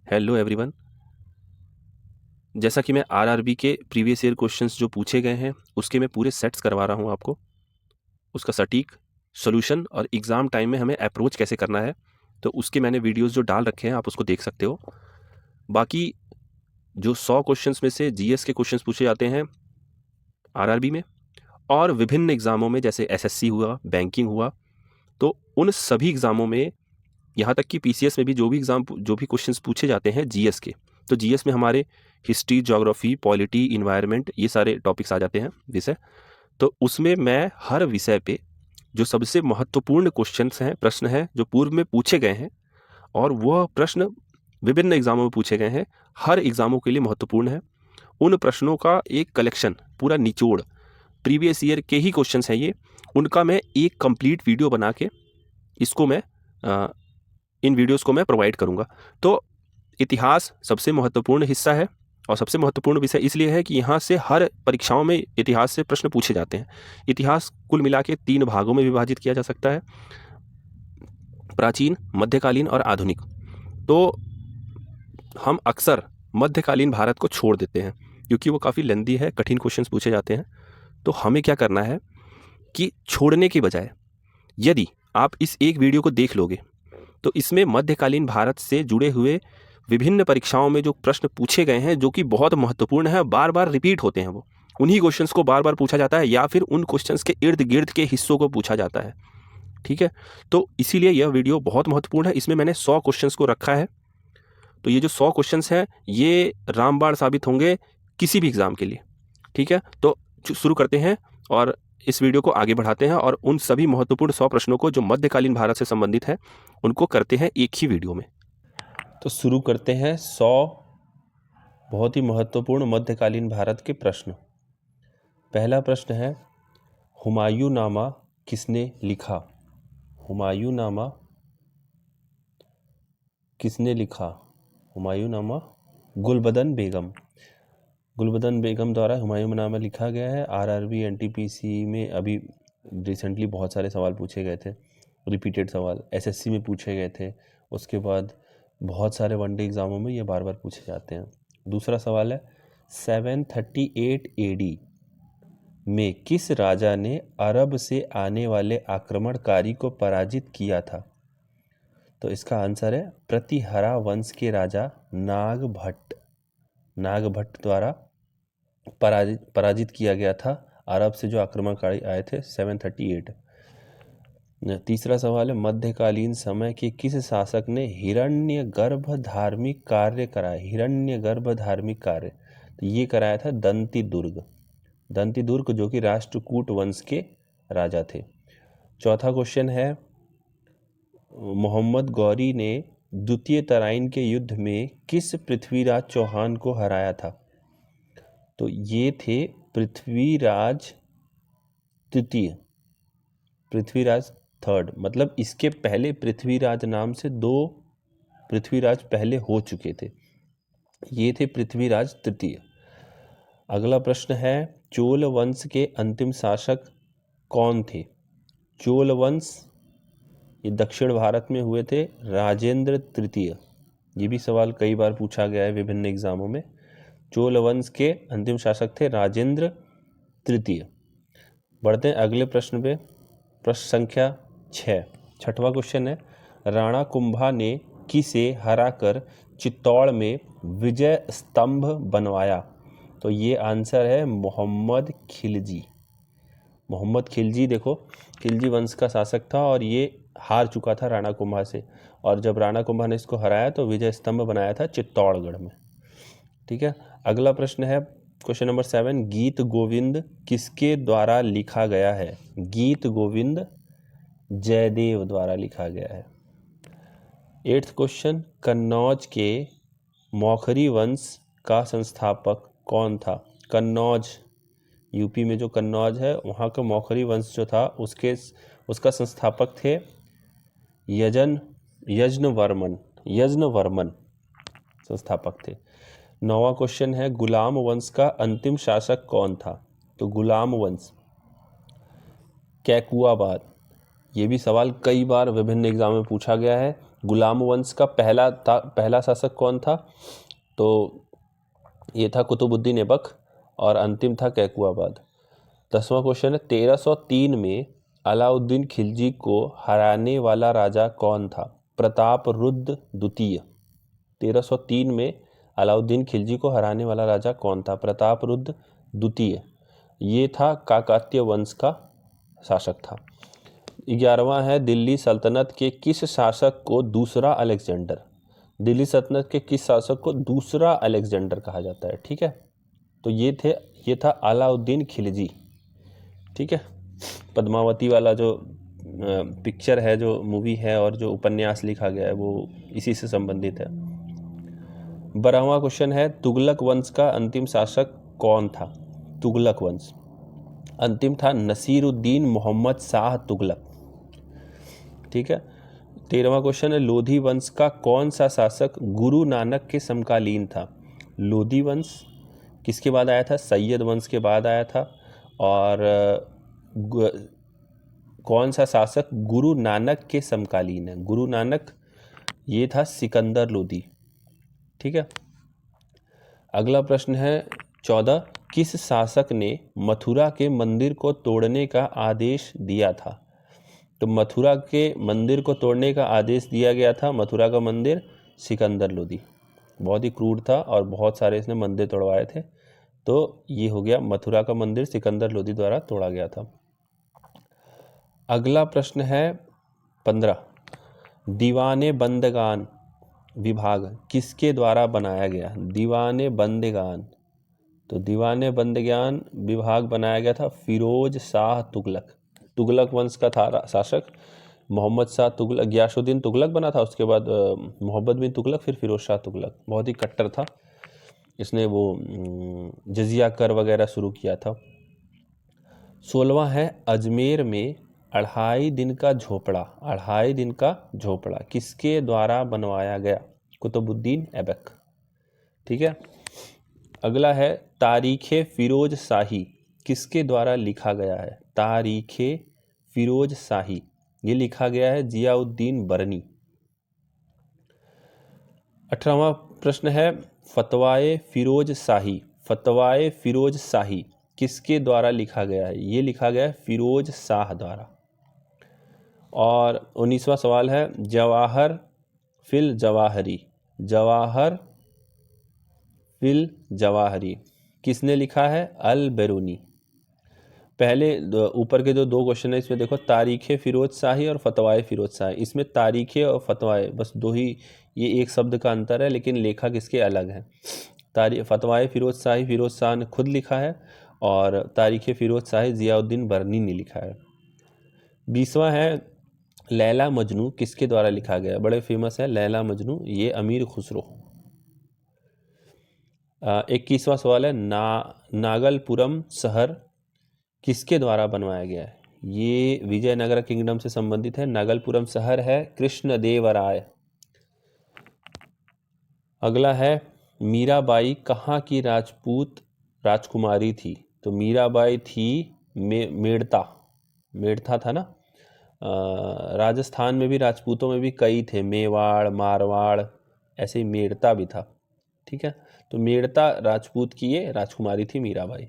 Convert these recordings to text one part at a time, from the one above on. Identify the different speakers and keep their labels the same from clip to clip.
Speaker 1: Hello everyone. जैसा कि मैं आरआरबी के प्रीवियस ईयर क्वेश्चंस जो पूछे गए हैं उसके मैं पूरे सेट्स करवा रहा हूं आपको, उसका सटीक सॉल्यूशन और एग्ज़ाम टाइम में हमें अप्रोच कैसे करना है, तो उसके मैंने वीडियोस जो डाल रखे हैं आप उसको देख सकते हो। बाकी जो 100 क्वेश्चंस में से जीएस के क्वेश्चंस पूछे जाते हैं आरआरबी में और विभिन्न एग्ज़ामों में, जैसे एसएससी हुआ, बैंकिंग हुआ, तो उन सभी एग्ज़ामों में, यहाँ तक कि पीसीएस में भी जो भी क्वेश्चंस पूछे जाते हैं जीएस के, तो जीएस में हमारे हिस्ट्री, ज्योग्राफी, पॉलिटी, इन्वायरमेंट, ये सारे टॉपिक्स आ जाते हैं विषय। तो उसमें मैं हर विषय पे जो सबसे महत्वपूर्ण क्वेश्चंस हैं, प्रश्न हैं जो पूर्व में पूछे गए हैं और वह प्रश्न विभिन्न एग्जामों में पूछे गए हैं, हर एग्जामों के लिए महत्वपूर्ण है, उन प्रश्नों का एक कलेक्शन, पूरा निचोड़, प्रीवियस ईयर के ही क्वेश्चंस हैं ये, उनका मैं एक कंप्लीट वीडियो बना के इसको मैं इन वीडियोस को मैं प्रोवाइड करूँगा। तो इतिहास सबसे महत्वपूर्ण हिस्सा है और सबसे महत्वपूर्ण विषय इसलिए है कि यहाँ से हर परीक्षाओं में इतिहास से प्रश्न पूछे जाते हैं। इतिहास कुल मिला के 3 भागों में विभाजित किया जा सकता है, प्राचीन, मध्यकालीन और आधुनिक। तो हम अक्सर मध्यकालीन भारत को छोड़ देते हैं क्योंकि वो काफ़ी लेंदी है, कठिन क्वेश्चंस पूछे जाते हैं। तो हमें क्या करना है कि छोड़ने के बजाय यदि आप इस एक वीडियो को देख लोगे तो इसमें मध्यकालीन भारत से जुड़े हुए विभिन्न परीक्षाओं में जो प्रश्न पूछे गए हैं, जो कि बहुत महत्वपूर्ण है, बार बार रिपीट होते हैं, वो उन्हीं क्वेश्चंस को बार बार पूछा जाता है या फिर उन क्वेश्चंस के इर्द गिर्द के हिस्सों को पूछा जाता है। ठीक है, तो इसीलिए यह वीडियो बहुत महत्वपूर्ण है। इसमें मैंने 100 क्वेश्चंस को रखा है। तो ये जो 100 क्वेश्चंस हैं ये रामबाण साबित होंगे किसी भी एग्जाम के लिए। ठीक है, तो शुरू करते हैं और इस वीडियो को आगे बढ़ाते हैं और उन सभी महत्वपूर्ण 100 प्रश्नों को जो मध्यकालीन भारत से संबंधित है उनको करते हैं एक ही वीडियो में। तो शुरू करते हैं 100 बहुत ही महत्वपूर्ण मध्यकालीन भारत के प्रश्न। पहला प्रश्न है, हुमायूंनामा किसने लिखा? हुमायूंनामा किसने लिखा? हुमायूंनामा गुलबदन बेगम। गुलबदन बेगम द्वारा हुमायूंनामा लिखा गया है। आरआरबी, एनटीपीसी में अभी रिसेंटली बहुत सारे सवाल पूछे गए थे, रिपीटेड सवाल एसएससी में पूछे गए थे, उसके बाद बहुत सारे वनडे एग्जामों में ये बार बार पूछे जाते हैं। दूसरा सवाल है, 738 एडी में किस राजा ने अरब से आने वाले आक्रमणकारी को पराजित किया था? तो इसका आंसर है प्रतिहरा वंश के राजा नागभट्ट। नागभट्ट द्वारा पराजित किया गया था अरब से जो आक्रमणकारी आए थे 738। तीसरा सवाल है, मध्यकालीन समय के किस शासक ने हिरण्यगर्भ धार्मिक कार्य कराया? हिरण्यगर्भ धार्मिक कार्य तो ये कराया था दंतिदुर्ग। दंतिदुर्ग जो कि राष्ट्रकूट वंश के राजा थे। चौथा क्वेश्चन है, मोहम्मद गौरी ने द्वितीय तराइन के युद्ध में किस पृथ्वीराज चौहान को हराया था? तो ये थे पृथ्वीराज तृतीय, पृथ्वीराज थर्ड। मतलब इसके पहले पृथ्वीराज नाम से 2 पृथ्वीराज पहले हो चुके थे, ये थे पृथ्वीराज तृतीय। अगला प्रश्न है, चोल वंश के अंतिम शासक कौन थे? चोल वंश ये दक्षिण भारत में हुए थे राजेंद्र तृतीय। ये भी सवाल कई बार पूछा गया है विभिन्न एग्जामों में। चोल वंश के अंतिम शासक थे राजेंद्र तृतीय। बढ़ते हैं अगले प्रश्न पे, प्रश्न संख्या 6। छठवां क्वेश्चन है, राणा कुंभा ने किसे हराकर चित्तौड़ में विजय स्तंभ बनवाया? तो ये आंसर है मोहम्मद खिलजी। मोहम्मद खिलजी, देखो खिलजी वंश का शासक था और ये हार चुका था राणा कुंभा से, और जब राणा कुंभा ने इसको हराया तो विजय स्तंभ बनाया था चित्तौड़गढ़ में। ठीक है, अगला प्रश्न है क्वेश्चन नंबर 7, गीत गोविंद किसके द्वारा लिखा गया है? गीत गोविंद जयदेव द्वारा लिखा गया है। 8th क्वेश्चन, कन्नौज के मौखरी वंश का संस्थापक कौन था? कन्नौज यूपी में जो कन्नौज है वहाँ का मौखरी वंश जो था उसका संस्थापक थे यज्ञवर्मन संस्थापक थे। 9वां क्वेश्चन है, गुलाम वंश का अंतिम शासक कौन था? तो गुलाम वंश कैकुआबाद। ये भी सवाल कई बार विभिन्न एग्जाम में पूछा गया है। गुलाम वंश का पहला शासक कौन था? तो ये था कुतुबुद्दीन ऐबक और अंतिम था कैकुआबाद। 10वां क्वेश्चन है 1303 में अलाउद्दीन खिलजी को हराने वाला राजा कौन था? प्रतापरुद्र द्वितीय। 1303 में अलाउद्दीन खिलजी को हराने वाला राजा कौन था? प्रतापरुद्र द्वितीय। ये था काकतीय वंश का शासक था। 11वां है दिल्ली सल्तनत के किस शासक को दूसरा अलेक्जेंडर, दिल्ली सल्तनत के किस शासक को दूसरा अलेक्जेंडर कहा जाता है? ठीक है, तो ये था अलाउद्दीन खिलजी। ठीक है, पद्मावती वाला जो पिक्चर है, जो मूवी है और जो उपन्यास लिखा गया है वो इसी से संबंधित है। 12वां क्वेश्चन है तुगलक वंश का अंतिम शासक कौन था? तुगलक वंश अंतिम था नसीरुद्दीन मोहम्मद शाह तुगलक। ठीक है, 13वां क्वेश्चन है लोधी वंश का कौन सा शासक गुरु नानक के समकालीन था? लोधी वंश किसके बाद आया था? सैयद वंश के बाद आया था। और कौन सा शासक गुरु नानक के समकालीन है? गुरु नानक ये था सिकंदर लोधी। ठीक है, अगला प्रश्न है 14 किस शासक ने मथुरा के मंदिर को तोड़ने का आदेश दिया था? तो मथुरा के मंदिर को तोड़ने का आदेश दिया गया था, मथुरा का मंदिर, सिकंदर लोधी। बहुत ही क्रूर था और बहुत सारे इसने मंदिर तोड़वाए थे। तो ये हो गया, मथुरा का मंदिर सिकंदर लोधी द्वारा तोड़ा गया था। अगला प्रश्न है 15 दीवाने बंदगान विभाग किसके द्वारा बनाया गया? दीवाने बंदगान, तो दीवाने बंदगान विभाग बनाया गया था फिरोज शाह तुगलक। तुगलक वंश का था शासक मोहम्मद शाह तुगलक, गियासुद्दीन तुगलक बना था, उसके बाद मोहम्मद बिन तुगलक, फिर फिरोज शाह तुगलक। बहुत ही कट्टर था, इसने वो जजिया कर वगैरह शुरू किया था। 16वां है अजमेर में अढ़ाई दिन का झोपड़ा किसके द्वारा बनवाया गया? कुतुबुद्दीन ऐबक। ठीक है, अगला है तारीखे फिरोज शाही किसके द्वारा लिखा गया है? तारीखे फिरोज शाही ये लिखा गया है जियाउद्दीन बरनी। 18वां प्रश्न है फतवाए फिरोज शाही किसके द्वारा लिखा गया है? ये लिखा गया है फिरोज शाह द्वारा। और 19वां सवाल है जवाहर फिल जवाहरी किसने लिखा है? अल बेरूनी। पहले ऊपर के जो 2 क्वेश्चन है इसमें देखो, तारीखे फिरोज शाही और फतवाए फिरोज शाही। इसमें तारीखे और फतवाए बस 2 ही, ये एक शब्द का अंतर है, लेकिन लेखक इसके अलग हैं। फतवाए फिरोज शाह ने खुद लिखा है और तारीखे फिरोज शाही जियाउद्दीन बरनी ने लिखा है। 20वां है लैला मजनू किसके द्वारा लिखा गया? बड़े फेमस है लैला मजनू, ये अमीर खुसरो। 21वां सवाल है नागलपुरम शहर किसके द्वारा बनवाया गया है? ये विजयनगर किंगडम से संबंधित है। नागलपुरम शहर है कृष्णदेवराय। अगला है मीराबाई कहाँ की राजपूत राजकुमारी थी? तो मीराबाई थी मेड़ता था ना, राजस्थान में भी राजपूतों में भी कई थे, मेवाड़, मारवाड़, ऐसे ही मेड़ता भी था। ठीक है, तो मेड़ता राजपूत की ये राजकुमारी थी मीराबाई।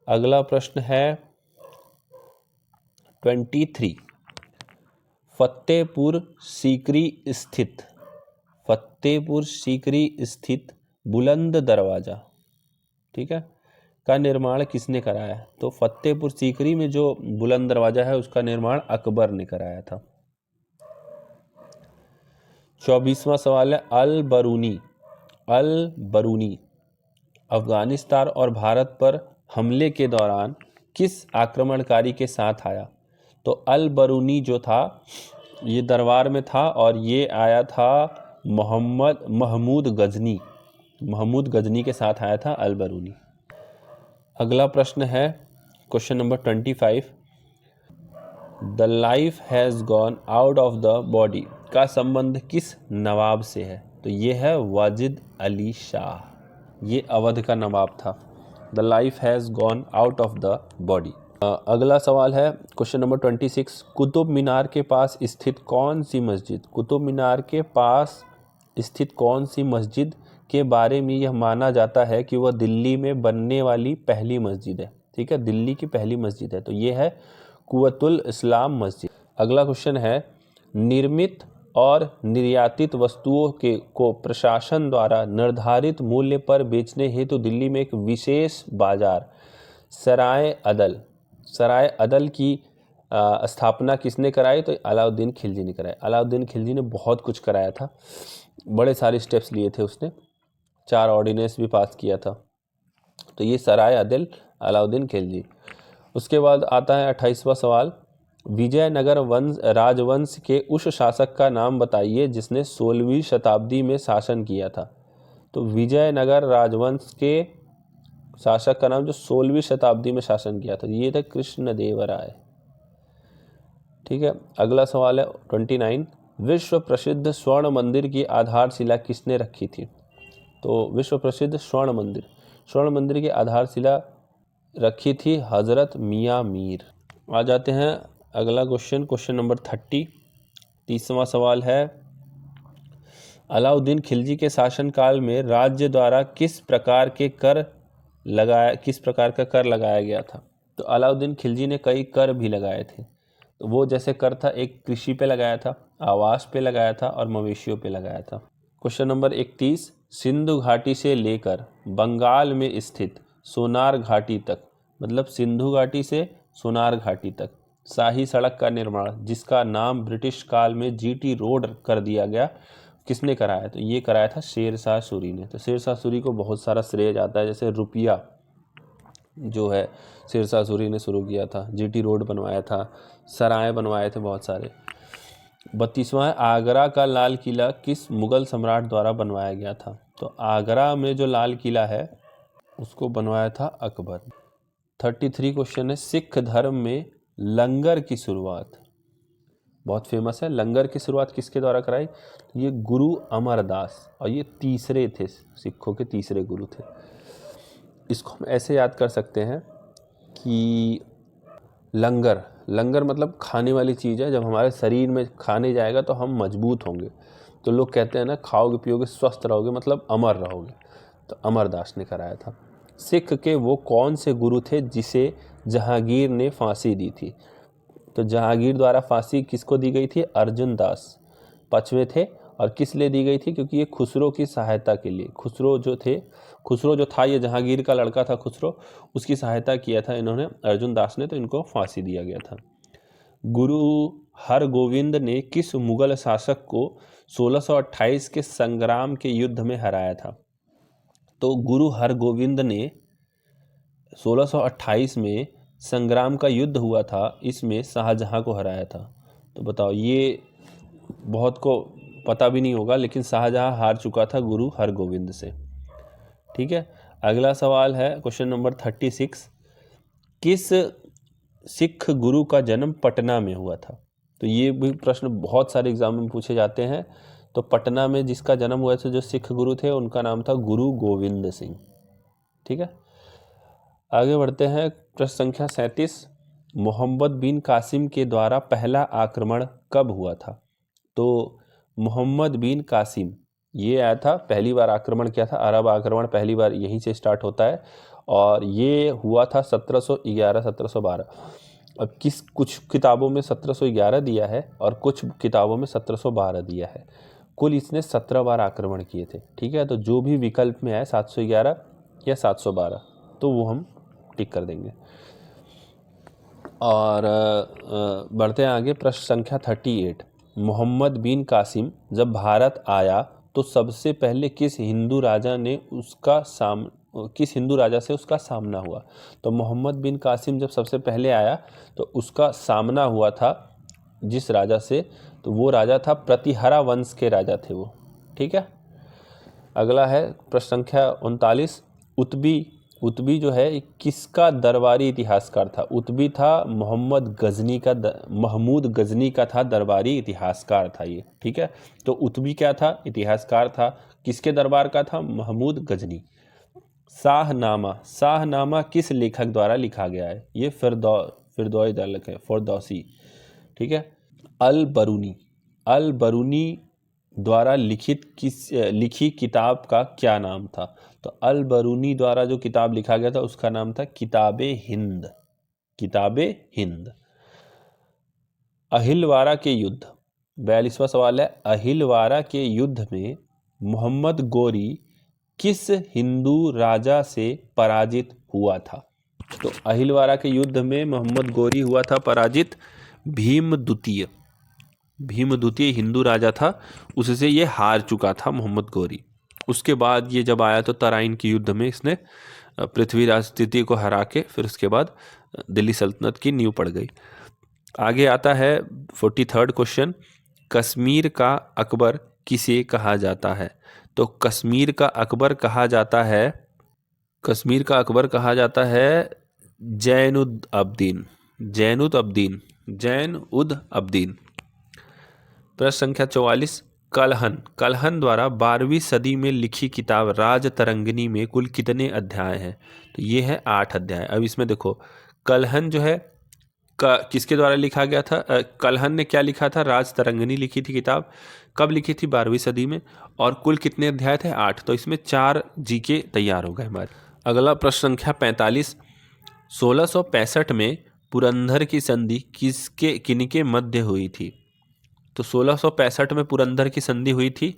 Speaker 1: अगला प्रश्न है 23 फतेहपुर सीकरी स्थित बुलंद दरवाजा, ठीक है, का निर्माण किसने कराया? तो फतेहपुर सीकरी में जो बुलंद दरवाजा है उसका निर्माण अकबर ने कराया था। 24वां सवाल है अल बरूनी अफगानिस्तान और भारत पर हमले के दौरान किस आक्रमणकारी के साथ आया? तो अल बरूनी जो था ये दरबार में था और ये आया था महमूद गजनी के साथ आया था अल बरूनी। अगला प्रश्न है question number 25 the life has gone out of the body का संबंध किस नवाब से है? तो ये है वाजिद अली शाह, ये अवध का नवाब था। The life has gone out of the body. अगला सवाल है क्वेश्चन नंबर 26, कुतुब मीनार के पास स्थित कौन सी मस्जिद, कुतुब मीनार के पास स्थित कौन सी मस्जिद के बारे में यह माना जाता है कि वह दिल्ली में बनने वाली पहली मस्जिद है। ठीक है, दिल्ली की पहली मस्जिद है, तो ये है कुव्वतुल इस्लाम मस्जिद। अगला क्वेश्चन है, निर्मित और निर्यातित वस्तुओं को प्रशासन द्वारा निर्धारित मूल्य पर बेचने हेतु दिल्ली में एक विशेष बाजार सराय अदल की स्थापना किसने कराई, तो अलाउद्दीन खिलजी ने कराई। अलाउद्दीन खिलजी ने बहुत कुछ कराया था, बड़े सारे स्टेप्स लिए थे उसने, 4 ऑर्डिनेंस भी पास किया था, तो ये सराय अदल अलाउद्दीन खिलजी। उसके बाद आता है 28वां सवाल, विजयनगर राजवंश के उस शासक का नाम बताइए जिसने 16वीं शताब्दी में शासन किया था। तो विजयनगर राजवंश के शासक का नाम जो 16वीं शताब्दी में शासन किया था, ये थे कृष्णदेवराय। ठीक है, अगला सवाल है 29, विश्व प्रसिद्ध स्वर्ण मंदिर की आधारशिला किसने रखी थी। तो विश्व प्रसिद्ध स्वर्ण मंदिर की आधारशिला रखी थी हजरत मियाँ मीर। आ जाते हैं अगला क्वेश्चन नंबर 30वां सवाल है, अलाउद्दीन खिलजी के शासनकाल में राज्य द्वारा किस प्रकार का कर लगाया गया था। तो अलाउद्दीन खिलजी ने कई कर भी लगाए थे, तो वो जैसे कर था, एक कृषि पे लगाया था, आवास पे लगाया था और मवेशियों पे लगाया था। क्वेश्चन नंबर 31, सिंधु घाटी से लेकर बंगाल में स्थित सोनार घाटी तक, मतलब सिंधु घाटी से सोनार घाटी तक शाही सड़क का निर्माण जिसका नाम ब्रिटिश काल में जीटी रोड कर दिया गया, किसने कराया। तो ये कराया था शेरशाह सूरी ने। तो शेरशाह सूरी को बहुत सारा श्रेय जाता है, जैसे रुपया जो है शेरशाह सूरी ने शुरू किया था, जीटी रोड बनवाया था, सराय बनवाए थे बहुत सारे। 32वां है, आगरा का लाल किला किस मुगल सम्राट द्वारा बनवाया गया था। तो आगरा में जो लाल किला है उसको बनवाया था अकबर। 33 क्वेश्चन है, सिख धर्म में लंगर की शुरुआत, बहुत फेमस है, लंगर की शुरुआत किसके द्वारा कराई। ये गुरु अमरदास, और ये तीसरे थे, सिखों के तीसरे गुरु थे। इसको हम ऐसे याद कर सकते हैं कि लंगर मतलब खाने वाली चीज़ है, जब हमारे शरीर में खाने जाएगा तो हम मजबूत होंगे। तो लोग कहते हैं ना, खाओगे पियोगे स्वस्थ रहोगे, मतलब अमर रहोगे। तो अमरदास ने कराया था। सिख के वो कौन से गुरु थे जिसे जहांगीर ने फांसी दी थी। तो जहांगीर द्वारा फांसी किसको दी गई थी, अर्जुन दास 5वें थे। और किस लिए दी गई थी, क्योंकि ये खुसरो की सहायता के लिए, खुसरो जो था ये जहांगीर का लड़का था खुसरो, उसकी सहायता किया था इन्होंने, अर्जुन दास ने, तो इनको फांसी दिया गया था। गुरु हरगोविंद ने किस मुगल शासक को 1628 के संग्राम के युद्ध में हराया था। तो गुरु हरगोविंद ने 1628 में संग्राम का युद्ध हुआ था, इसमें शाहजहां को हराया था। तो बताओ, ये बहुत को पता भी नहीं होगा, लेकिन शाहजहां हार चुका था गुरु हरगोविंद से। ठीक है, अगला सवाल है क्वेश्चन नंबर 36, किस सिख गुरु का जन्म पटना में हुआ था। तो ये भी प्रश्न बहुत सारे एग्जाम में पूछे जाते हैं। तो पटना में जिसका जन्म हुआ था, जो सिख गुरु थे, उनका नाम था गुरु गोविंद सिंह। ठीक है, आगे बढ़ते हैं। प्रश्न संख्या 37, मोहम्मद बिन कासिम के द्वारा पहला आक्रमण कब हुआ था। तो मोहम्मद बिन कासिम ये आया था, पहली बार आक्रमण किया था, अरब आक्रमण पहली बार यहीं से स्टार्ट होता है, और ये हुआ था 1711-1712। अब कुछ किताबों में 1711 दिया है और कुछ किताबों में 1712 दिया है। कुल इसने 17 बार आक्रमण किए थे। ठीक है, तो जो भी विकल्प में है 711 या 712, तो वो हम टिक कर देंगे। और बढ़ते हैं आगे। प्रश्न संख्या 38, मोहम्मद बिन कासिम जब भारत आया तो सबसे पहले किस हिंदू राजा से उसका सामना हुआ। तो मोहम्मद बिन कासिम जब सबसे पहले आया तो उसका सामना हुआ था जिस राजा से, तो वो राजा था प्रतिहरा वंश के राजा थे वो। ठीक है, अगला है प्रश्न संख्या 39, उत्बी जो है किसका दरबारी इतिहासकार था। उत्बी था महमूद गजनी का था दरबारी इतिहासकार था ये। ठीक है, तो उत्बी क्या था, इतिहासकार था, किसके दरबार का था, महमूद गजनी। शाहनामा, शाहनामा किस लेखक द्वारा लिखा गया है? ये फिरदौई दलक है, फरदौसी। ठीक है। अल बरूनी, अल बरूनी द्वारा लिखी किताब का क्या नाम था? तो अल बरूनी द्वारा जो किताब लिखा गया था उसका नाम था किताबे हिंद, किताबे हिंद। अहिलवारा के युद्ध, 42वां सवाल है, अहिलवारा के युद्ध में मोहम्मद गोरी किस हिंदू राजा से पराजित हुआ था? तो अहिलवारा के युद्ध में मोहम्मद गोरी हुआ था पराजित भीम द्वितीय, भीम द्वितीय हिंदू राजा था, उससे ये हार चुका था मोहम्मद गोरी। उसके बाद ये जब आया तो तराइन के युद्ध में इसने पृथ्वीराज तृतीय को हरा के फिर उसके बाद दिल्ली सल्तनत की नींव पड़ गई। आगे आता है 43rd क्वेश्चन, कश्मीर का अकबर किसे कहा जाता है? तो कश्मीर का अकबर कहा जाता है, कश्मीर का अकबर कहा जाता है जैन उद अब्दीन, जैन उद अब्दीन, जैन उद अब्दीन। प्रश्न संख्या 44, कलहन, कलहन द्वारा 12वीं सदी में लिखी किताब राज तरंगिणी में कुल कितने अध्याय हैं? तो ये है 8 अध्याय। अब इसमें देखो कलहन जो है किसके द्वारा लिखा गया था? कलहन ने क्या लिखा था? राज तरंगिणी लिखी थी किताब। कब लिखी थी? 12वीं सदी में। और कुल कितने अध्याय थे? 8। तो इसमें 4 जीके तैयार हो गए हमारे। अगला प्रश्न संख्या 45, 1665 में पुरंदर की संधि किनके मध्य हुई थी? तो 1665 में पुरंदर की संधि हुई थी,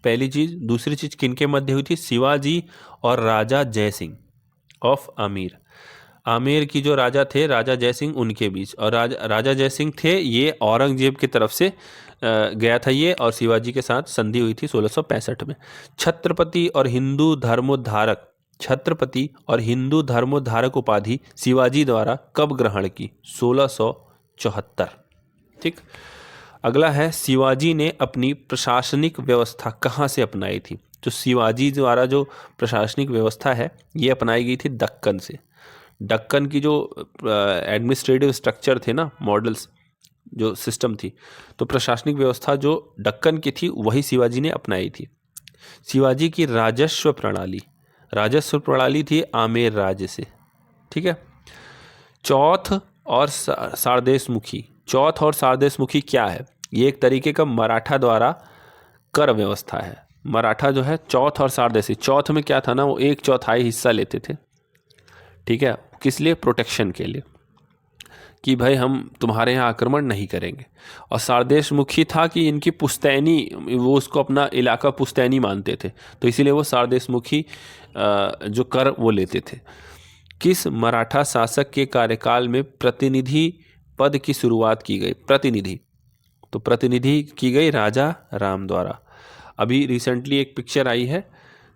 Speaker 1: पहली चीज। दूसरी चीज किनके मध्य हुई थी? शिवाजी और राजा जयसिंह ऑफ आमेर, आमेर की जो राजा थे राजा जयसिंह उनके बीच। और राजा जयसिंह थे ये औरंगजेब की तरफ से गया था ये, और शिवाजी के साथ संधि हुई थी 1665 में। छत्रपति और हिंदू धर्मोद्धारक, छत्रपति और हिंदू धर्मोद्धारक उपाधि शिवाजी द्वारा कब ग्रहण की? 1674। ठीक। अगला है, शिवाजी ने अपनी प्रशासनिक व्यवस्था कहाँ से अपनाई थी? तो शिवाजी द्वारा जो प्रशासनिक व्यवस्था है ये अपनाई गई थी दक्कन से। दक्कन की जो एडमिनिस्ट्रेटिव स्ट्रक्चर थे ना, मॉडल्स जो सिस्टम थी, तो प्रशासनिक व्यवस्था जो दक्कन की थी वही शिवाजी ने अपनाई थी। शिवाजी की राजस्व प्रणाली थी आमेर राज्य से। ठीक है। चौथ और सारदेशमुखी, चौथ और सारदेशमुखी क्या है? ये एक तरीके का मराठा द्वारा कर व्यवस्था है। मराठा जो है चौथ और सारदेशी, चौथ में क्या था ना, वो 1/4 हिस्सा लेते थे। ठीक है। किस लिए? प्रोटेक्शन के लिए, कि भाई हम तुम्हारे यहाँ आक्रमण नहीं करेंगे। और सारदेशमुखी था कि इनकी पुश्तैनी, वो उसको अपना इलाका पुश्तैनी मानते थे, तो इसीलिए वो सारदेशमुखी जो कर वो लेते थे। किस मराठा शासक के कार्यकाल में प्रतिनिधि पद की शुरुआत की गई? प्रतिनिधि, तो प्रतिनिधि की गई राजा राम द्वारा। अभी रिसेंटली एक पिक्चर आई है,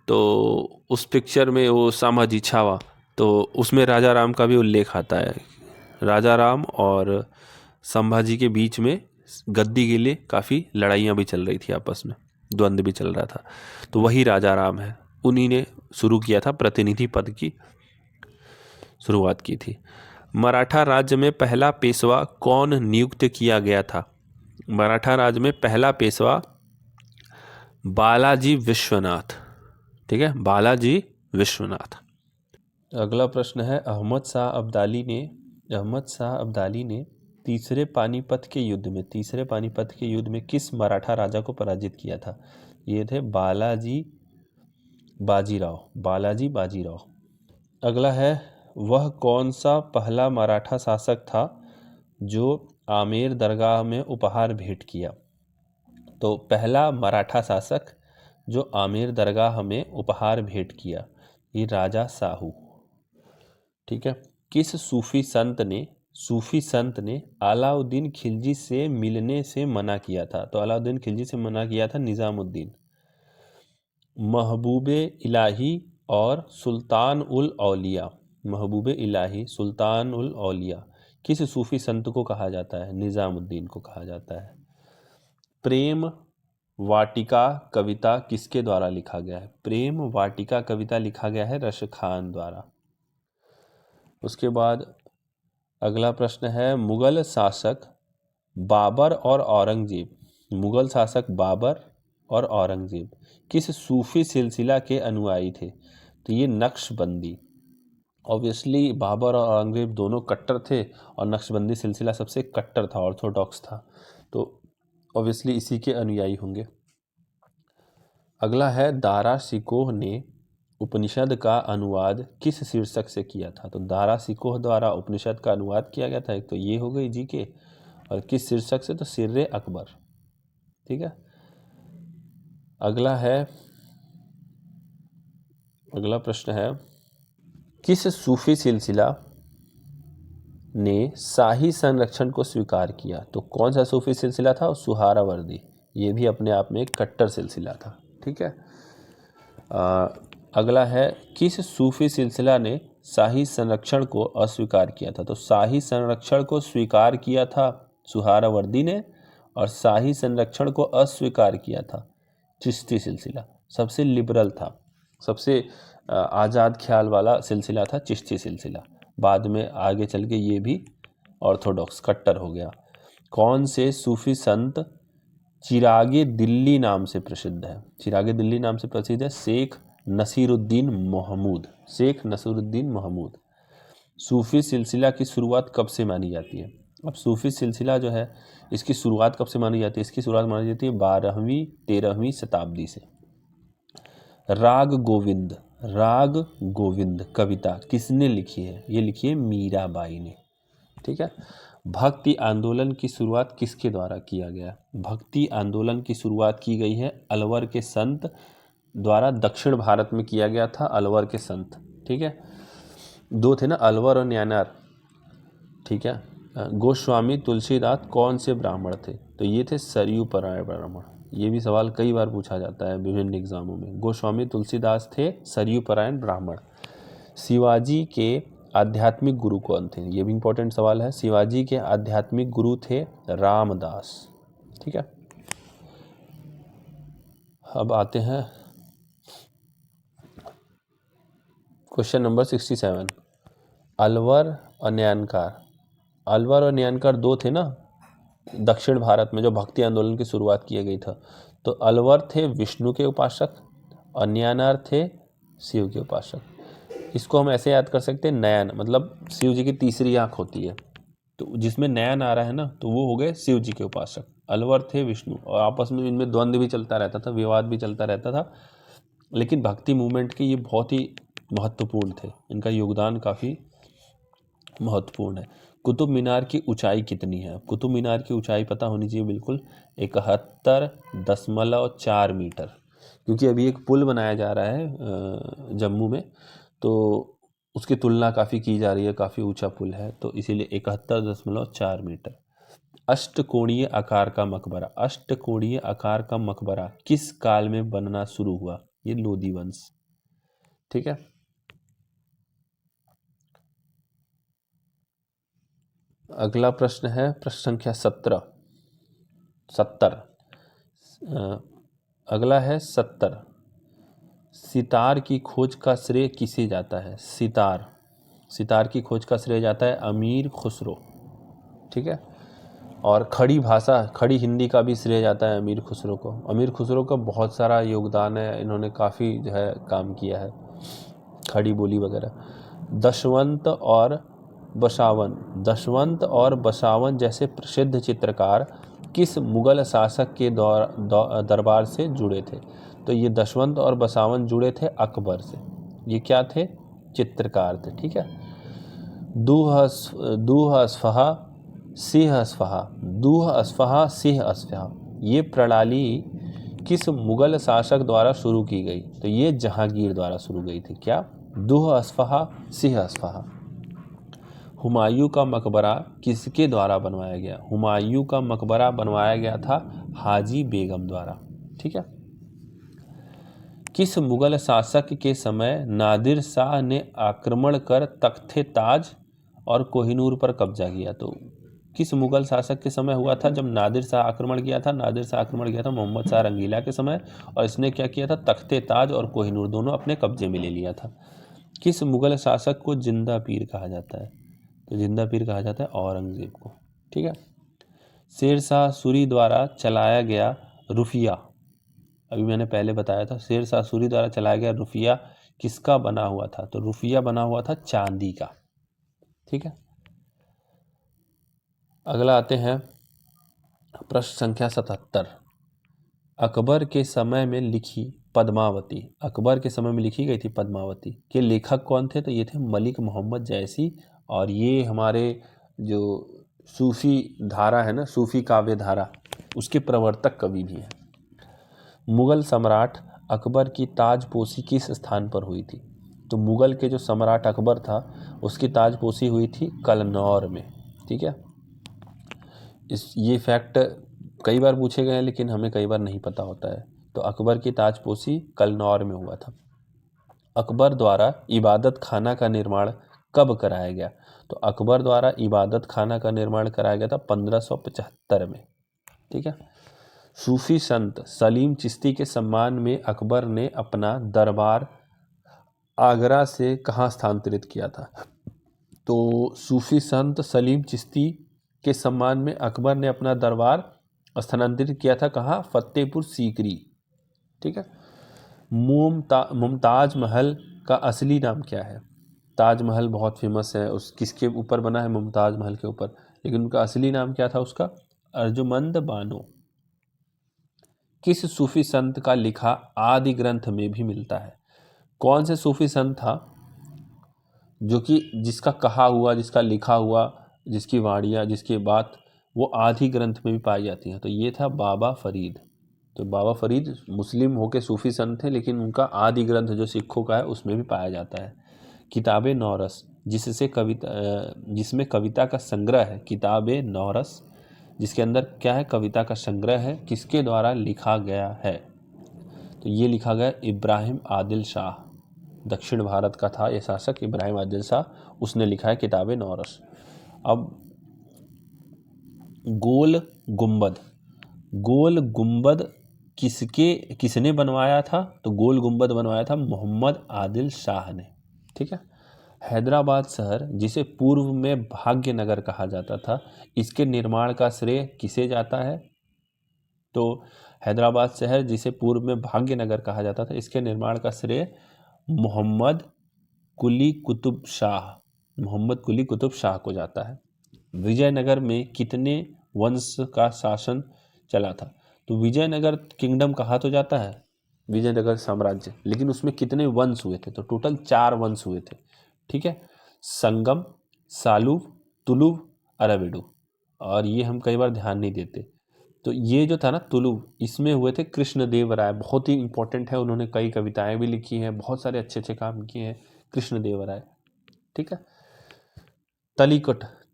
Speaker 1: तो उस पिक्चर में वो सामाजी छावा, तो उसमें राजा राम का भी उल्लेख आता है। राजा राम और संभाजी के बीच में गद्दी के लिए काफ़ी लड़ाइयाँ भी चल रही थी, आपस में द्वंद्व भी चल रहा था, तो वही राजा राम है, उन्हीं ने शुरू किया था, प्रतिनिधि पद की शुरुआत की थी। मराठा राज्य में पहला पेशवा कौन नियुक्त किया गया था? मराठा राज्य में पहला पेशवा बालाजी विश्वनाथ। ठीक है, बालाजी विश्वनाथ। अगला प्रश्न है, अहमद शाह अब्दाली ने तीसरे पानीपत के युद्ध में किस मराठा राजा को पराजित किया था? ये थे बालाजी बाजीराव। अगला है, वह कौन सा पहला मराठा शासक था जो आमेर दरगाह में उपहार भेंट किया? तो पहला मराठा शासक जो आमेर दरगाह में उपहार भेंट किया, ये राजा साहू। ठीक है। किस सूफी संत ने अलाउद्दीन खिलजी से मिलने से मना किया था? तो अलाउद्दीन खिलजी से मना किया था निजामुद्दीन। महबूबे इलाही और सुल्तान उल औलिया किस सूफी संत को कहा जाता है? निजामुद्दीन को कहा जाता है। प्रेम वाटिका कविता किसके द्वारा लिखा गया है? प्रेम वाटिका कविता लिखा गया है रश खान द्वारा। उसके बाद अगला प्रश्न है, मुगल शासक बाबर और औरंगजेब किस सूफी सिलसिला के अनुयायी थे? तो ये नक्शबंदी। ऑब्वियसली बाबर और औरंगजेब दोनों कट्टर थे और नक्शबंदी सिलसिला सबसे कट्टर था, ऑर्थोडॉक्स था, तो ऑब्वियसली इसी के अनुयायी होंगे। अगला है दारा शिकोह ने उपनिषद का अनुवाद किस शीर्षक से किया था? तो दारा शिकोह द्वारा उपनिषद का अनुवाद किया गया था। एक तो ये हो गई जी के, और किस शीर्षक से? तो सिर्रे अकबर। ठीक है। अगला प्रश्न है, किस सूफी सिलसिला ने शाही संरक्षण को स्वीकार किया? तो कौन सा सूफी सिलसिला था? सुहरावर्दी। ये भी अपने आप में एक कट्टर सिलसिला था। ठीक है। अगला है, किस सूफी सिलसिला ने शाही संरक्षण को अस्वीकार किया था? तो शाही संरक्षण को स्वीकार किया था सुहरावर्दी ने, और शाही संरक्षण को अस्वीकार किया था चिश्ती सिलसिला। सबसे लिबरल था, सबसे आज़ाद ख्याल वाला सिलसिला था चिश्ती सिलसिला। बाद में आगे चल के ये भी ऑर्थोडॉक्स कट्टर हो गया। कौन से सूफी संत चिरागे दिल्ली नाम से प्रसिद्ध है? चिरागे दिल्ली नाम से प्रसिद्ध है शेख नसीरुद्दीन महमूद। शेख नसीरुद्दीन महमूद। सूफी सिलसिला की शुरुआत कब से मानी जाती है? अब सूफी सिलसिला जो है, इसकी शुरुआत कब से मानी जाती है? इसकी शुरुआत मानी जाती है 12वीं 13वीं शताब्दी से। राग गोविंद कविता किसने लिखी है? ये लिखी है मीराबाई ने। ठीक है। भक्ति आंदोलन की शुरुआत किसके द्वारा किया गया? भक्ति आंदोलन की शुरुआत की गई है अलवर के संत द्वारा। दक्षिण भारत में किया गया था अलवर के संत। ठीक है। दो थे ना, अलवर और न्यानार। ठीक है। गोस्वामी तुलसीदास कौन से ब्राह्मण थे? तो ये थे सरयू परायण ब्राह्मण। ये भी सवाल कई बार पूछा जाता है विभिन्न एग्जामों में। गोस्वामी तुलसीदास थे सरयू परायण ब्राह्मण। शिवाजी के आध्यात्मिक गुरु कौन थे? ये भी इंपॉर्टेंट सवाल है। शिवाजी के आध्यात्मिक गुरु थे रामदास। ठीक है। अब आते हैं क्वेश्चन नंबर 67। अलवर और न्यानकार दो थे ना दक्षिण भारत में, जो भक्ति आंदोलन की शुरुआत किया गई था। तो अलवर थे विष्णु के उपासक और न्यानार थे शिव के उपासक। इसको हम ऐसे याद कर सकते हैं, नयन मतलब शिव जी की तीसरी आंख होती है, तो जिसमें नयन आ रहा है ना, तो वो हो गए शिव जी के उपासक। अलवर थे विष्णु, और आपस में इनमें द्वंद्व भी चलता रहता था, विवाद भी चलता रहता था, लेकिन भक्ति मूवमेंट के ये बहुत ही महत्वपूर्ण थे। इनका योगदान काफ़ी महत्वपूर्ण है। कुतुब मीनार की ऊंचाई कितनी है? कुतुब मीनार की ऊंचाई पता होनी चाहिए बिल्कुल, 71.4 मीटर। क्योंकि अभी एक पुल बनाया जा रहा है जम्मू में, तो उसकी तुलना काफ़ी की जा रही है, काफ़ी ऊंचा पुल है, तो इसीलिए 71.4 मीटर। अष्टकोणीय आकार का मकबरा किस काल में बनना शुरू हुआ? ये लोदी वंश। ठीक है। अगला प्रश्न है प्रश्न संख्या 70। अगला है 70। सितार की खोज का श्रेय किसे जाता है? सितार की खोज का श्रेय जाता है अमीर खुसरो। ठीक है। और खड़ी हिंदी का भी श्रेय जाता है अमीर खुसरो को। अमीर खुसरो का बहुत सारा योगदान है, इन्होंने काफ़ी जो है काम किया है, खड़ी बोली वगैरह। दशवंत और बसावन जैसे प्रसिद्ध चित्रकार किस मुगल शासक के दरबार से जुड़े थे? तो ये दशवंत और बसावन जुड़े थे अकबर से। ये क्या थे? चित्रकार थे। ठीक है। दूह अस्फहा सिंह अस्फहा ये प्रणाली किस मुगल शासक द्वारा शुरू की गई? तो ये जहांगीर द्वारा शुरू गई थी। क्या? दूह अस्फहा सिंह अस्फहा। हुमायूं का मकबरा किसके द्वारा बनवाया गया? हुमायूं का मकबरा बनवाया गया था हाजी बेगम द्वारा। ठीक है। किस मुगल शासक के समय नादिर शाह ने आक्रमण कर तख्ते ताज और कोहिनूर पर कब्जा किया? तो किस मुगल शासक के समय हुआ था जब नादिर शाह आक्रमण किया था? नादिर शाह आक्रमण किया था मोहम्मद शाह रंगीला के समय, और इसने क्या किया था? तख्ते ताज और कोहिनूर दोनों अपने कब्जे में ले लिया था। किस मुगल शासक को जिंदा पीर कहा जाता है? तो जिंदा पीर कहा जाता है औरंगजेब को। ठीक है। शेरशाह सूरी द्वारा चलाया गया रुफिया अभी मैंने पहले बताया था शेर शाह सूरी द्वारा चलाया गया रुपया किसका बना हुआ था, तो रुपया बना हुआ था चांदी का। ठीक है, अगला आते हैं प्रश्न संख्या 77। अकबर के समय में लिखी पद्मावती, अकबर के समय में लिखी गई थी पद्मावती के लेखक कौन थे, तो ये थे मलिक मोहम्मद जैसी। और ये हमारे जो सूफी धारा है ना, सूफी काव्य धारा, उसके प्रवर्तक कवि भी हैं। मुगल सम्राट अकबर की ताजपोशी किस स्थान पर हुई थी, तो मुगल के जो सम्राट अकबर था उसकी ताजपोशी हुई थी कलनौर में। ठीक है, ये फैक्ट कई बार पूछे गए हैं लेकिन हमें कई बार नहीं पता होता है। तो अकबर की ताजपोशी कलनौर में हुआ था। अकबर द्वारा इबादत खाना का निर्माण कब कराया गया, तो अकबर द्वारा इबादत खाना का निर्माण कराया गया था 1575 में। ठीक है, सूफी संत सलीम चिश्ती के सम्मान में अकबर ने अपना दरबार आगरा से कहाँ स्थानांतरित किया था, तो सूफी संत सलीम चिश्ती के सम्मान में अकबर ने अपना दरबार स्थानांतरित किया था कहाँ, फतेहपुर सीकरी। ठीक है, मुमताज महल का असली नाम क्या है, ताजमहल बहुत फेमस है, उस किसके ऊपर बना है, मुमताज महल के ऊपर, लेकिन उनका असली नाम क्या था उसका, अर्जुमंद बानो। किस सूफी संत का लिखा आदि ग्रंथ में भी मिलता है, कौन से सूफी संत था जो कि जिसका कहा हुआ, जिसका लिखा हुआ, जिसकी वाणियाँ, जिसकी बात वो आदि ग्रंथ में भी पाई जाती हैं, तो ये था बाबा फरीद। तो बाबा फरीद मुस्लिम होके सूफी संत थे लेकिन उनका आदि ग्रंथ जो सिखों का है उसमें भी पाया जाता है। किताबे नौरस जिसमें कविता का संग्रह है, किताबे नौरस जिसके अंदर क्या है, कविता का संग्रह है, किसके द्वारा लिखा गया है, तो ये लिखा गया इब्राहिम आदिल शाह, दक्षिण भारत का था ये शासक इब्राहिम आदिल शाह, उसने लिखा है किताबे नौरस। अब गोल गुंबद किसने बनवाया था, तो गोल गुंबद बनवाया था मोहम्मद आदिल शाह ने। ठीक है, हैदराबाद शहर जिसे पूर्व में भाग्यनगर कहा जाता था, इसके निर्माण का श्रेय किसे जाता है, तो हैदराबाद शहर जिसे पूर्व में भाग्यनगर कहा जाता था, इसके निर्माण का श्रेय मोहम्मद कुली कुतुब शाह को जाता है। विजयनगर में कितने वंश का शासन चला था, तो विजयनगर किंगडम कहा तो जाता है विजयनगर साम्राज्य, लेकिन उसमें कितने वंश हुए थे, तो टोटल 4 वंश हुए थे। ठीक है, संगम, सालुव, तुलुव, अरबिडो, और ये हम कई बार ध्यान नहीं देते। तो ये जो था ना तुलुव, इसमें हुए थे कृष्णदेव राय, बहुत ही इंपॉर्टेंट है, उन्होंने कई कविताएं भी लिखी हैं, बहुत सारे अच्छे अच्छे काम किए हैं कृष्णदेव राय। ठीक है,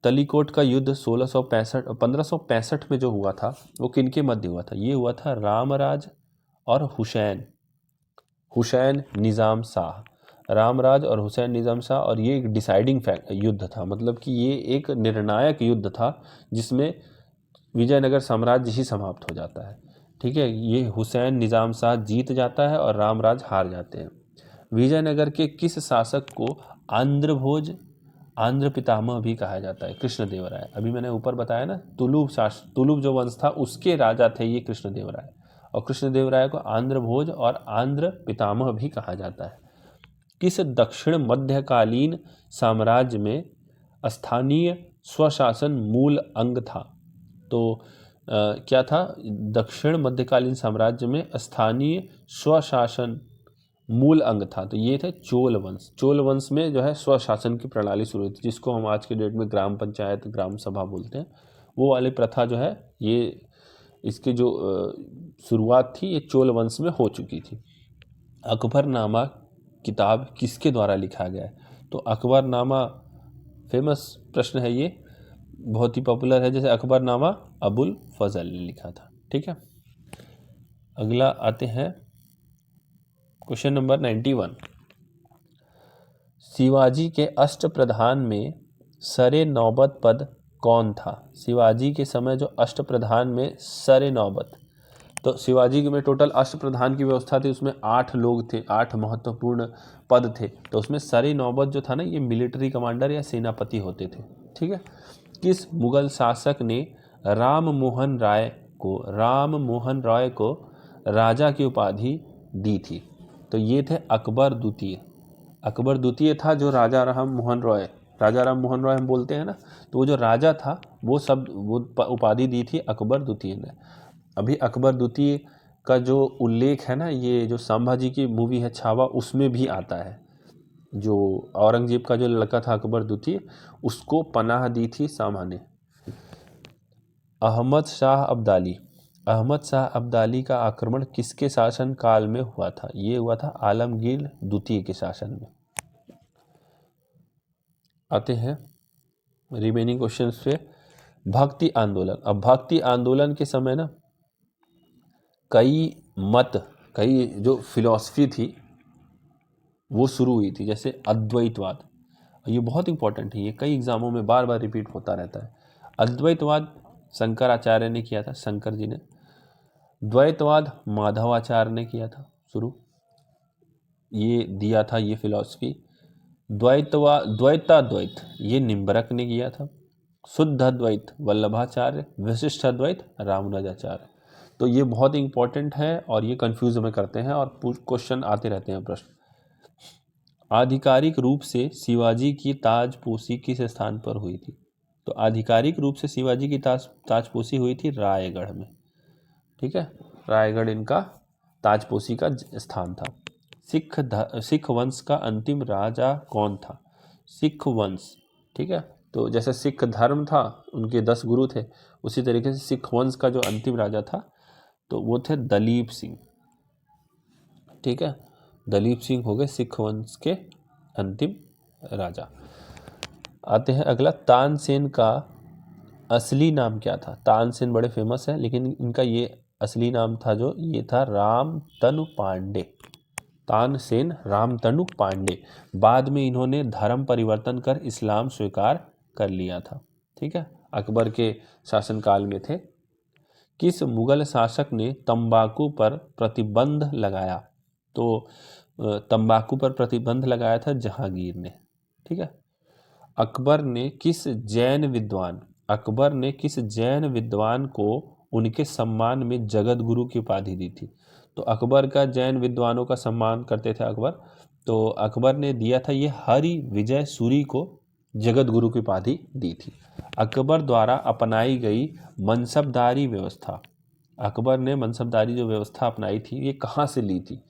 Speaker 1: तलीकोट का युद्ध 1565 में जो हुआ था वो किनके मध्य हुआ था, ये हुआ था रामराज और हुसैन निज़ाम शाह, रामराज और हुसैन निज़ाम शाह, और ये एक डिसाइडिंग युद्ध था, मतलब कि ये एक निर्णायक युद्ध था जिसमें विजयनगर साम्राज्य ही समाप्त हो जाता है। ठीक है, ये हुसैन निज़ाम शाह जीत जाता है और रामराज हार जाते हैं। विजयनगर के किस शासक को आंध्र पितामह भी कहा जाता है, कृष्णदेवराय। अभी मैंने ऊपर बताया ना, तुलुव जो वंश था उसके राजा थे ये कृष्णदेवराय, और कृष्णदेवराय को आंध्र भोज और आंध्र पितामह भी कहा जाता है। किस दक्षिण मध्यकालीन साम्राज्य में स्थानीय स्वशासन मूल अंग था, तो क्या था, दक्षिण मध्यकालीन साम्राज्य में स्थानीय स्वशासन मूल अंग था, तो ये थे चोल वंश। चोल वंश में जो है स्वशासन की प्रणाली शुरू हुई थी, जिसको हम आज के डेट में ग्राम पंचायत, ग्राम सभा बोलते हैं, वो वाली प्रथा जो है ये इसकी जो शुरुआत थी ये चोल वंश में हो चुकी थी। अकबरनामा किताब किसके द्वारा लिखा गया है, तो अकबरनामा फेमस प्रश्न है, ये बहुत ही पॉपुलर है, जैसे अकबरनामा अबुल फजल ने लिखा था। ठीक है, अगला आते हैं क्वेश्चन नंबर 91। शिवाजी के अष्टप्रधान में सरे नौबत पद कौन था, शिवाजी के समय जो अष्टप्रधान में सरे नौबत, तो शिवाजी के में टोटल अष्टप्रधान की व्यवस्था थी, उसमें 8 लोग थे, 8 महत्वपूर्ण पद थे, तो उसमें सरे नौबत जो था ना ये मिलिट्री कमांडर या सेनापति होते थे। ठीक है, किस मुगल शासक ने राम मोहन राय को राजा की उपाधि दी थी। तो ये थे अकबर द्वितीय। अकबर द्वितीय था जो राजा राम मोहन रॉय हम बोलते हैं ना, तो वो जो राजा था वो उपाधि दी थी अकबर द्वितीय ने। अभी अकबर द्वितीय का जो उल्लेख है ना, ये जो संभाजी की मूवी है छावा, उसमें भी आता है। जो औरंगजेब का जो लड़का था अकबर द्वितीय, उसको पनाह दी थी शामा ने। अहमद शाह अब्दाली का आक्रमण किसके शासन काल में हुआ था? ये हुआ था आलमगीर द्वितीय के शासन में। आते हैं रिमेनिंग क्वेश्चंस पे। भक्ति आंदोलन। अब भक्ति आंदोलन के समय ना कई जो फिलॉसफी थी वो शुरू हुई थी, जैसे अद्वैतवाद। ये बहुत इंपॉर्टेंट है, ये कई एग्जामों में बार बार रिपीट होता रहता है। अद्वैतवाद शंकराचार्य ने किया था, शंकर जी ने। द्वैतवाद माधवाचार्य ने किया था शुरू, ये दिया था ये फिलॉसफी। द्वैताद्वैत ये निम्बरक ने किया था। शुद्ध अद्वैत वल्लभाचार्य, विशिष्ट अद्वैत रामानुजाचार्य। तो ये बहुत इंपॉर्टेंट है और ये कंफ्यूज में करते हैं और क्वेश्चन आते रहते हैं प्रश्न। आधिकारिक रूप से शिवाजी की ताजपोशी किस स्थान पर हुई थी? तो आधिकारिक रूप से शिवाजी की ताजपोशी हुई थी रायगढ़ में। ठीक है, रायगढ़ इनका ताजपोशी का स्थान था। सिख वंश का अंतिम राजा कौन था? सिख वंश, ठीक है, तो जैसे सिख धर्म था, उनके 10 गुरु थे, उसी तरीके से सिख वंश का जो अंतिम राजा था तो वो थे दलीप सिंह। ठीक है, दलीप सिंह हो गए सिख वंश के अंतिम राजा। आते हैं अगला, तानसेन का असली नाम क्या था? तानसेन बड़े फेमस है, लेकिन इनका ये असली नाम था जो ये था रामतनु पांडे। तानसेन रामतनु पांडे। बाद में इन्होंने धर्म परिवर्तन कर इस्लाम स्वीकार कर लिया था। ठीक है, अकबर के शासनकाल में थे। किस मुगल शासक ने तंबाकू पर प्रतिबंध लगाया? तो तंबाकू पर प्रतिबंध लगाया था जहांगीर ने। ठीक है, अकबर ने किस जैन विद्वान को उनके सम्मान में जगत गुरु की उपाधि दी थी? तो अकबर का जैन विद्वानों का सम्मान करते थे अकबर, तो अकबर ने दिया था ये हरि विजय सूरी को जगत गुरु की उपाधि दी थी। अकबर द्वारा अपनाई गई मनसबदारी व्यवस्था, अकबर ने मनसबदारी जो व्यवस्था अपनाई थी ये कहाँ से ली थी?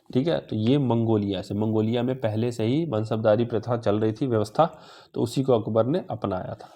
Speaker 1: ठीक है, तो ये मंगोलिया से। मंगोलिया में पहले से ही मनसबदारी प्रथा चल रही थी, व्यवस्था, तो उसी को अकबर ने अपनाया था।